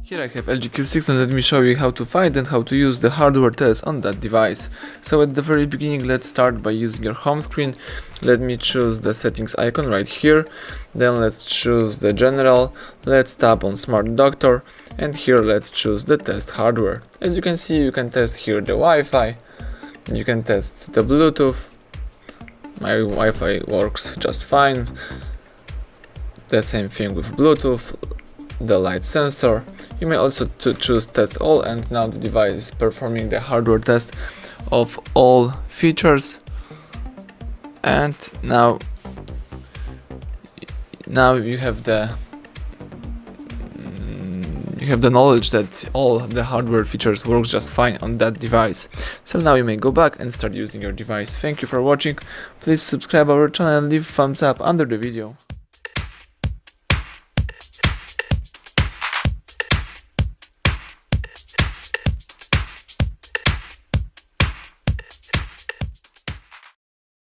Here I have LG Q6 and let me show you how to find and how to use the hardware test on that device. So at the very beginning, let's start by using your home screen. Let me choose the settings icon right here. Then let's choose the general. Let's tap on Smart Doctor and here let's choose the test hardware. As you can see, you can test here the Wi-Fi. You can test the Bluetooth. My Wi-Fi works just fine. The same thing with Bluetooth, the light sensor. You may also choose test all, and now the device is performing the hardware test of all features. And now you have the knowledge that all the hardware features work just fine on that device. So now you may go back and start using your device. Thank you for watching. Please subscribe our channel and leave a thumbs up under the video.